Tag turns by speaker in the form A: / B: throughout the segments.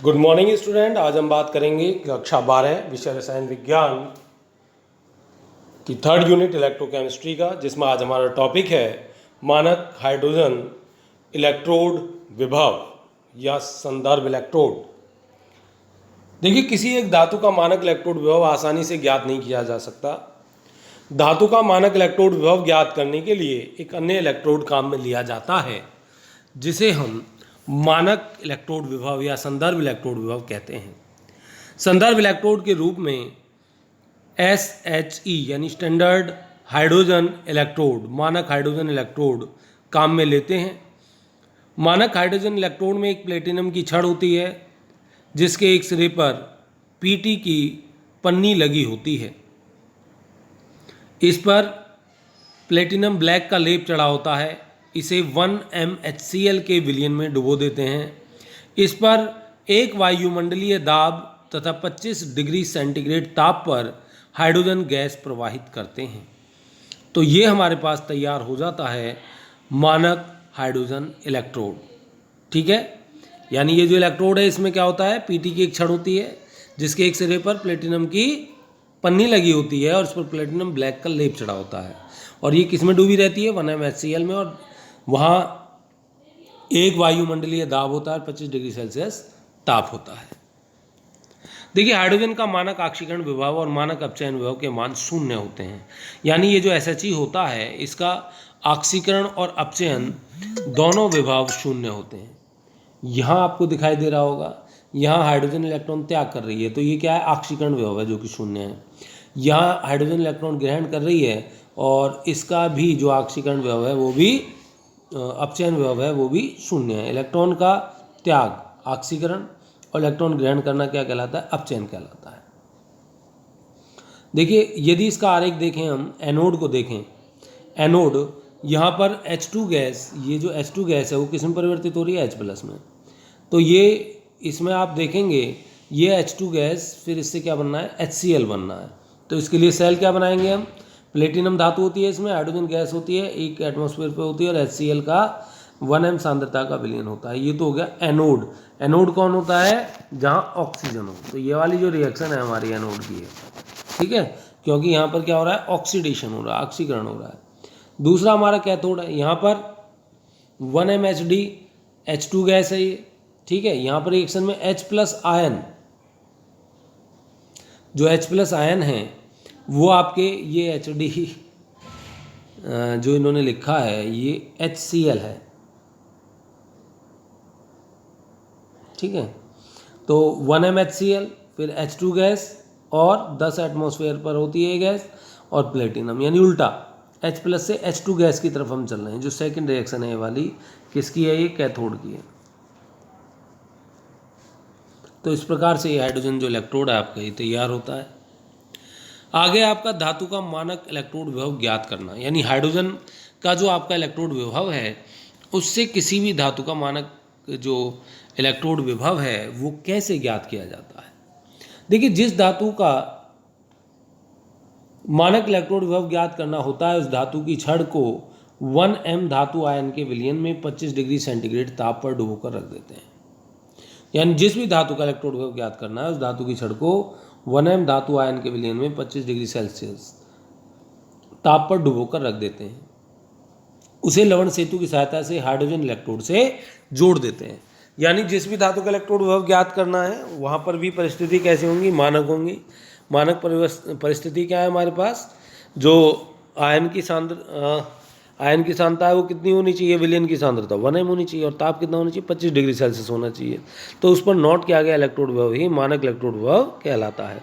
A: Good morning student. आज हम बात करेंगे कक्षा 12 विषय रसायन विज्ञान की थर्ड यूनिट इलेक्ट्रोकेमिस्ट्री का, जिसमें आज हमारा टॉपिक है मानक हाइड्रोजन इलेक्ट्रोड विभव या संदर्भ इलेक्ट्रोड। देखिए, किसी एक धातु का मानक इलेक्ट्रोड विभव आसानी से ज्ञात नहीं किया जा सकता। धातु का मानक इलेक्ट्रोड विभव ज्ञात करने के लिए एक अन्य इलेक्ट्रोड काम में लिया जाता है, जिसे हम मानक इलेक्ट्रोड विभव या संदर्भ इलेक्ट्रोड विभव कहते हैं। संदर्भ इलेक्ट्रोड के रूप में SHE यानी स्टैंडर्ड हाइड्रोजन इलेक्ट्रोड, मानक हाइड्रोजन इलेक्ट्रोड काम में लेते हैं। मानक हाइड्रोजन इलेक्ट्रोड में एक प्लेटिनम की छड़ होती है, जिसके एक सिरे पर Pt की पन्नी लगी होती है। इस पर प्लेटिनम ब्लैक का लेप चढ़ा होता है। इसे 1mHCl के विलयन में डुबो देते हैं। इस पर एक वायुमंडलीय दाब तथा 25 डिग्री सेंटीग्रेड ताप पर हाइड्रोजन गैस प्रवाहित करते हैं। तो ये हमारे पास तैयार हो जाता है मानक हाइड्रोजन इलेक्ट्रोड। ठीक है, यानी ये जो इलेक्ट्रोड है, इसमें क्या होता है, Pt की एक छड़ होती है, जिसके एक सिरे पर प्लेटिनम की पन्नी लगी होती है और इस पर प्लेटिनम ब्लैक का लेप चढ़ा होता है। और ये किस में डूबी रहती है, 1mHCl में, और वहाँ एक वायुमंडलीय दाब होता है, 25 डिग्री सेल्सियस ताप होता है। देखिए, हाइड्रोजन का मानक ऑक्सीकरण विभव और मानक अपचयन विभव के मान शून्य होते हैं। यानी ये जो SHE होता है, इसका ऑक्सीकरण और अपचयन दोनों विभव शून्य होते हैं। यहाँ आपको दिखाई दे रहा होगा, यहाँ हाइड्रोजन इलेक्ट्रॉन त्याग कर रही है, तो ये क्या है, ऑक्सीकरण विभव है जो कि शून्य है। यहाँ हाइड्रोजन इलेक्ट्रॉन ग्रहण कर रही है और इसका भी जो ऑक्सीकरण विभव है वो भी, अपचयन विभव है वो भी शून्य है। इलेक्ट्रॉन का त्याग ऑक्सीकरण और इलेक्ट्रॉन ग्रहण करना क्या कहलाता है, अपचयन कहलाता है। देखिए, यदि इसका आरेख देखें, हम एनोड को देखें, एनोड यहाँ पर H2 गैस, ये जो H2 गैस है वो किस में परिवर्तित हो रही है, H+ में। तो ये इसमें आप देखेंगे, ये H2 गैस फिर इससे क्या बनना है, HCl बनना है। तो इसके लिए सेल क्या बनाएंगे हम, प्लेटिनम धातु होती है, इसमें हाइड्रोजन गैस होती है, 1 एटमॉस्फेयर पे होती है, और HCl का 1m सांद्रता का विलयन होता है। ये तो हो गया एनोड। एनोड कौन होता है, जहाँ ऑक्सीजन हो। तो ये वाली जो रिएक्शन है हमारी एनोड की है, ठीक है, क्योंकि यहाँ पर क्या हो रहा है, ऑक्सीडेशन हो रहा है, ऑक्सीकरण हो रहा है। दूसरा हमारा कैथोड है, यहाँ पर 1mHd H2 गैस है ये, ठीक है। यहाँ पर रिएक्शन में H+ आयन, जो H+ आयन है वो आपके, ये HD जो इन्होंने लिखा है ये HCl है, ठीक है। तो 1mHCl, फिर H2 गैस, और 10 एटमॉस्फेयर पर होती है ये गैस, और प्लेटिनम, यानी उल्टा H+ से H2 गैस की तरफ हम चल रहे हैं। जो सेकंड रिएक्शन है ये वाली किसकी है, ये कैथोड की है। तो इस प्रकार से ये हाइड्रोजन जो इलेक्ट्रोड है आपका, ये तैयार होता है। आगे आपका धातु का मानक इलेक्ट्रोड विभव ज्ञात करना, यानी हाइड्रोजन का जो आपका इलेक्ट्रोड विभव है, उससे किसी भी धातु का मानक जो इलेक्ट्रोड विभव है वो कैसे ज्ञात किया जाता है। देखिए, जिस धातु का मानक इलेक्ट्रोड विभव ज्ञात करना होता है, उस धातु की छड़ को 1m धातु आयन के विलयन में 25 डिग्री सेंटीग्रेड ताप पर डुबोकर रख देते हैं। यानी जिस भी धातु का इलेक्ट्रोड विभव ज्ञात करना है, उस धातु की छड़ को 1m धातु आयन के विलयन में 25 डिग्री सेल्सियस ताप पर डुबोकर रख देते हैं। उसे लवण सेतु की सहायता से हाइड्रोजन इलेक्ट्रोड से जोड़ देते हैं। यानी जिस भी धातु का इलेक्ट्रोड विभव ज्ञात करना है, वहाँ पर भी परिस्थिति कैसी होंगी, मानक होंगी। मानक परिस्थिति क्या है हमारे पास, जो आयन की सांद्रता है वो कितनी होनी चाहिए, विलयन की सांद्रता 1m होनी चाहिए, और ताप कितना होना चाहिए, 25 डिग्री सेल्सियस होना चाहिए। तो उस पर नोट किया गया इलेक्ट्रोड विभव ही मानक इलेक्ट्रोड विभव कहलाता है।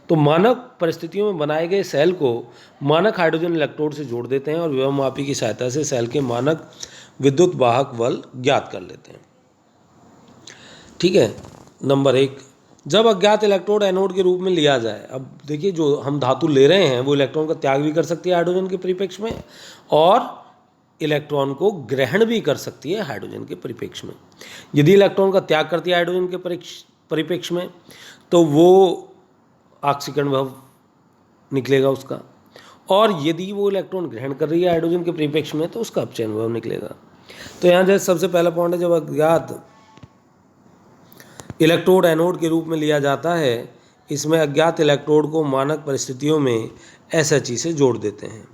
A: तो मानक परिस्थितियों में बनाए गए सेल को मानक हाइड्रोजन इलेक्ट्रोड से जोड़ देते हैं और विभवमापी की सहायता से सेल के मानक विद्युत वाहक बल ज्ञात कर लेते हैं। ठीक है। नंबर 1, जब अज्ञात इलेक्ट्रोड एनोड के रूप में लिया जाए। अब देखिए, जो हम धातु ले रहे हैं वो इलेक्ट्रॉन का त्याग भी कर सकती है हाइड्रोजन के परिप्रेक्ष्य में, और इलेक्ट्रॉन को ग्रहण भी कर सकती है हाइड्रोजन के परिप्रेक्ष्य में। यदि इलेक्ट्रॉन का त्याग करती है हाइड्रोजन के परिप्रेक्ष्य में, तो वो ऑक्सीकरण विभव निकलेगा उसका, और यदि वो इलेक्ट्रॉन ग्रहण कर रही है हाइड्रोजन के परिप्रेक्ष्य में, तो उसका अपचयन विभव निकलेगा। तो यहाँ जैसे सबसे पहला पॉइंट है, जब अज्ञात इलेक्ट्रोड एनोड के रूप में लिया जाता है। इसमें अज्ञात इलेक्ट्रोड को मानक परिस्थितियों में SHE से जोड़ देते हैं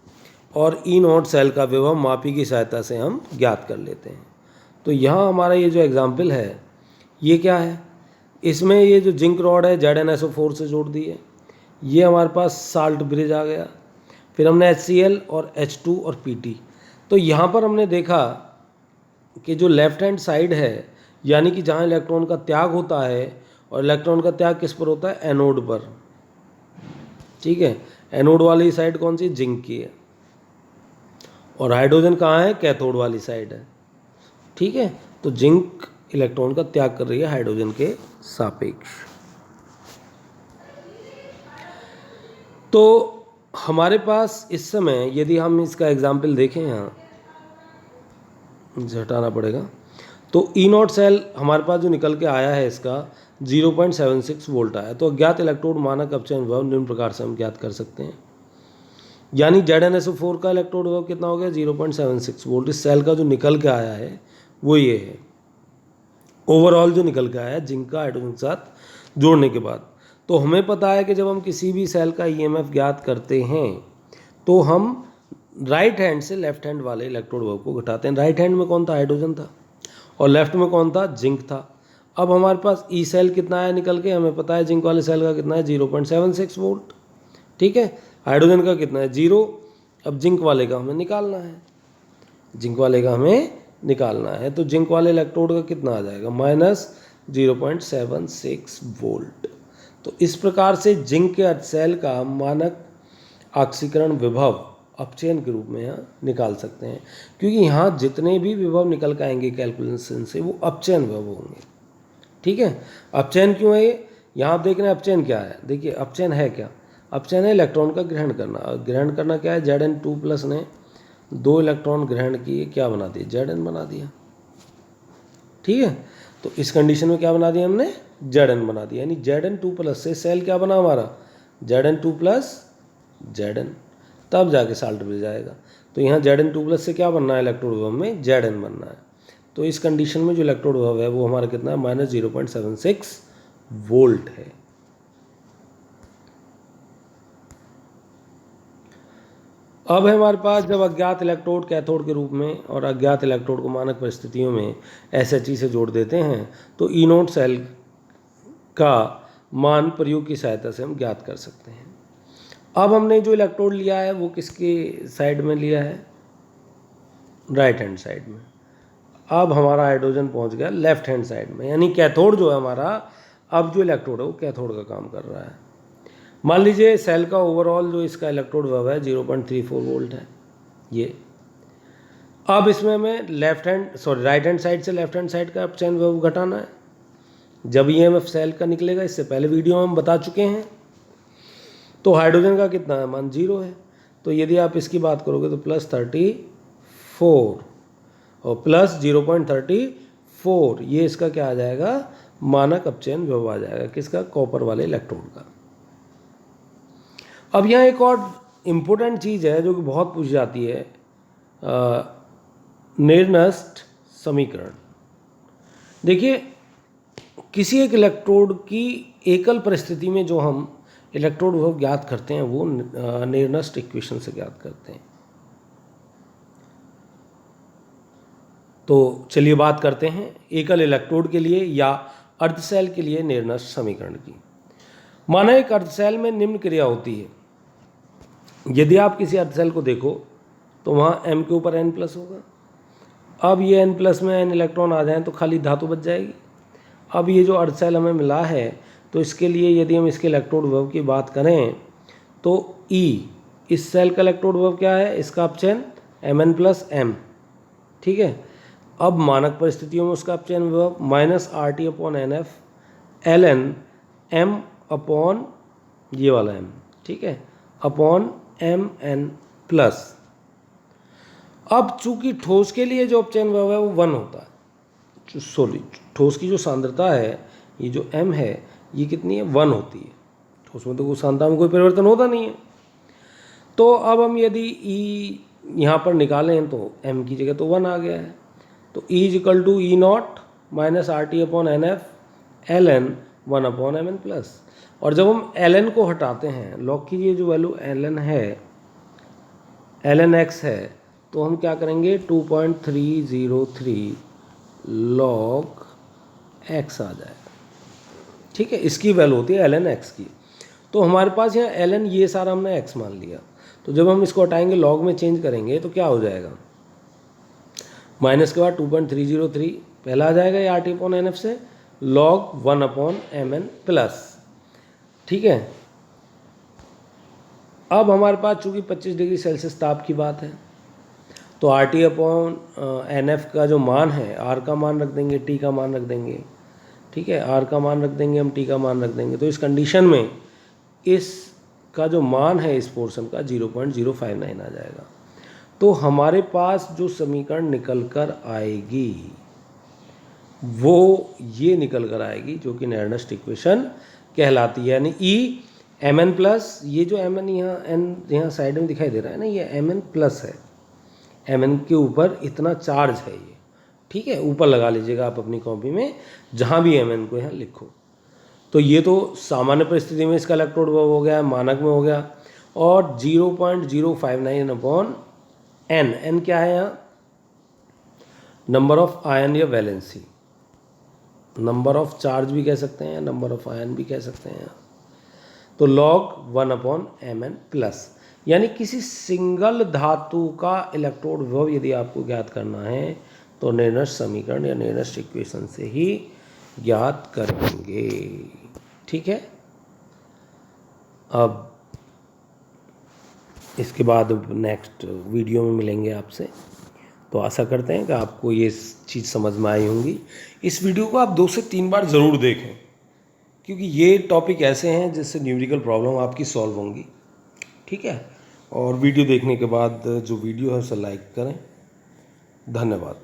A: और ई नोड सेल का विभव मापी की सहायता से हम ज्ञात कर लेते हैं। तो यहाँ हमारा ये जो एग्जाम्पल है ये क्या है, इसमें ये जो जिंक रॉड है ZnSO4 से जोड़ दी है, ये हमारे पास साल्ट ब्रिज आ गया, फिर हमने HCl और H2 और PT। तो यहाँ पर हमने देखा कि जो लेफ्ट हैंड साइड है, यानी कि जहाँ इलेक्ट्रॉन का त्याग होता है, और इलेक्ट्रॉन का त्याग किस पर होता है, एनोड पर। ठीक है, एनोड वाली साइड कौन सी, जिंक की है, और हाइड्रोजन कहाँ है, कैथोड वाली साइड है। ठीक है, तो जिंक इलेक्ट्रॉन का त्याग कर रही है हाइड्रोजन के सापेक्ष। तो हमारे पास इस समय यदि हम इसका एग्जाम्पल देखें, यहाँ हटाना पड़ेगा, तो ई नॉट सेल हमारे पास जो निकल के आया है इसका 0.76 वोल्ट आया। तो अज्ञात इलेक्ट्रोड मानक अपचयन विभव निम्न प्रकार से हम ज्ञात कर सकते हैं, यानी ZnSO4 का इलेक्ट्रोड विभव कितना हो गया, 0.76 वोल्ट। इस सेल का जो निकल के आया है वो ये है, ओवरऑल जो निकल के आया है जिंक का हाइड्रोजन के साथ जोड़ने के बाद। तो हमें पता है कि जब हम किसी भी सेल का EMF ज्ञात करते हैं तो हम राइट हैंड से लेफ्ट हैंड वाले इलेक्ट्रोड विभव को घटाते हैं। राइट हैंड में कौन था, हाइड्रोजन था, और लेफ्ट में कौन था, जिंक था। अब हमारे पास ई सेल कितना है निकल के, हमें पता है जिंक वाले सेल का कितना है, 0.76 वोल्ट। ठीक है, हाइड्रोजन का कितना है, 0। अब जिंक वाले का हमें निकालना है, जिंक वाले का हमें निकालना है। तो जिंक वाले इलेक्ट्रोड का कितना आ जाएगा, -0.76 वोल्ट। तो इस प्रकार से जिंक के अर्ध सेल का मानक ऑक्सीकरण विभव अपचयन के रूप में यहाँ निकाल सकते हैं, क्योंकि यहाँ जितने भी विभव निकल के आएंगे कैलकुलेशन से वो अपचयन विभव होंगे। ठीक है, अपचयन क्यों है ये, यहाँ आप देख रहे हैं अपचयन क्या है। देखिए अपचयन है क्या, अपचयन है इलेक्ट्रॉन का ग्रहण करना। ग्रहण करना क्या है, Zn2+ ने 2 इलेक्ट्रॉन ग्रहण किए, क्या बना दिए, Zn बना दिया। ठीक है, तो इस कंडीशन में क्या बना दिया हमने, Zn बना दिया, यानी Zn2+ से सेल क्या बना हमारा, Zn2+ Zn, तब जाके साल्ट ब्रिज आएगा। तो यहाँ Zn2+ से क्या बनना है, इलेक्ट्रोड विभव में Zn बनना है। तो इस कंडीशन में जो इलेक्ट्रोड विभव है वो हमारा कितना है, -0.76 वोल्ट है। अब है हमारे पास जब अज्ञात इलेक्ट्रोड कैथोड के रूप में और अज्ञात इलेक्ट्रोड को मानक परिस्थितियों में SHE से जोड़ देते हैं तो ई नोड सेल का मान प्रयोग की सहायता से हम ज्ञात कर सकते हैं। अब हमने जो इलेक्ट्रोड लिया है वो किसके साइड में लिया है, राइट हैंड साइड में। अब हमारा हाइड्रोजन पहुंच गया लेफ्ट हैंड साइड में, यानी कैथोड जो है हमारा, अब जो इलेक्ट्रोड है वो कैथोड का काम कर रहा है। मान लीजिए सेल का ओवरऑल जो इसका इलेक्ट्रोड विभव है 0.34 वोल्ट है ये। अब इसमें हमें राइट हैंड साइड से लेफ्ट हैंड साइड का अपचयन विभव घटाना है। जब EMF सेल का निकलेगा, इससे पहले वीडियो में हम बता चुके हैं। तो हाइड्रोजन का कितना है, मान 0 है। तो यदि आप इसकी बात करोगे तो +34 और +0.34, ये इसका क्या आ जाएगा, मानक अपचयन विभव आ जाएगा, किसका, कॉपर वाले इलेक्ट्रोड का। अब यहाँ एक और इम्पोर्टेंट चीज़ है जो कि बहुत पूछी जाती है, नेरनस्ट समीकरण। देखिए किसी एक इलेक्ट्रोड की एकल परिस्थिति में जो हम इलेक्ट्रोड विभव ज्ञात करते हैं वो नेरनस्ट इक्वेशन से ज्ञात करते हैं। तो चलिए बात करते हैं एकल इलेक्ट्रोड के लिए या अर्धसेल के लिए नेरनस्ट समीकरण की। माना एक अर्धसेल में निम्न क्रिया होती है। यदि आप किसी अर्धसेल को देखो तो वहाँ M के ऊपर N+ होगा। अब ये N+ में N इलेक्ट्रॉन आ जाएं तो खाली धातु बच जाएगी। अब ये जो अर्धसेल हमें मिला है तो इसके लिए यदि हम इसके इलेक्ट्रोड विभव की बात करें तो E, इस सेल का इलेक्ट्रोड विभव क्या है, इसका अपचयन Mn+M। ठीक है, अब मानक परिस्थितियों में उसका अपचयन विभव -RT/NF ln M अपॉन ये वाला M, ठीक है, अपॉन Mn+। अब चूंकि ठोस के लिए जो अपचयन विभव है वो 1 होता है, ठोस की जो सांद्रता है, ये जो M है ये कितनी है, 1 होती है। ठोस में तो कोई सांद्रता में कोई परिवर्तन होता नहीं है। तो अब हम यदि E यहाँ पर निकालें तो M की जगह तो 1 आ गया है। तो E = E0 - RT/NF L N 1/mn+। और जब हम एल एन को हटाते हैं, लॉग की ये जो वैल्यू एल एन है, एल एन एक्स है, तो हम क्या करेंगे 2.303 लॉग एक्स आ जाएगा। ठीक है, इसकी वैल्यू होती है एल एन एक्स की। तो हमारे पास यहाँ एल एन ये सारा हमने एक्स मान लिया, तो जब हम इसको हटाएंगे लॉग में चेंज करेंगे तो क्या हो जाएगा, माइनस के बाद 2.303 पहला आ जाएगा ये RT/NF से log 1/mn+। ठीक है, अब हमारे पास चूँकि 25 डिग्री सेल्सियस ताप की बात है, तो RT/NF का जो मान है, R का मान रख देंगे, T का मान रख देंगे। ठीक है, R का मान रख देंगे हम, T का मान रख देंगे। तो इस कंडीशन में इसका जो मान है इस पोर्शन का 0.059 आ जाएगा। तो हमारे पास जो समीकरण निकल कर आएगी वो ये निकल कर आएगी, जो कि नेर्नस्ट इक्वेशन कहलाती है, यानी E mn+, ये जो mn यहाँ n यहाँ साइड में दिखाई दे रहा है ना, ये mn+ है, mn के ऊपर इतना चार्ज है ये। ठीक है, ऊपर लगा लीजिएगा आप अपनी कॉपी में, जहाँ भी mn को यहाँ लिखो। तो ये तो सामान्य परिस्थिति में इसका इलेक्ट्रोड हो गया, मानक में हो गया। और 0.059/n, n क्या है यहाँ, नंबर ऑफ आयन या वैलेंसी, नंबर ऑफ चार्ज भी कह सकते हैं, नंबर ऑफ आयन भी कह सकते हैं। तो log 1/mn+, यानी किसी सिंगल धातु का इलेक्ट्रोड विभव यदि आपको ज्ञात करना है तो नेर्नस्ट समीकरण या नेर्नस्ट इक्वेशन से ही ज्ञात करेंगे। ठीक है, अब इसके बाद नेक्स्ट वीडियो में मिलेंगे आपसे। तो आशा करते हैं कि आपको ये चीज़ समझ में आई होंगी। इस वीडियो को आप 2 से 3 बार ज़रूर देखें, क्योंकि ये टॉपिक ऐसे हैं जिससे न्यूमेरिकल प्रॉब्लम आपकी सॉल्व होंगी। ठीक है, और वीडियो देखने के बाद जो वीडियो है उसे लाइक करें। धन्यवाद।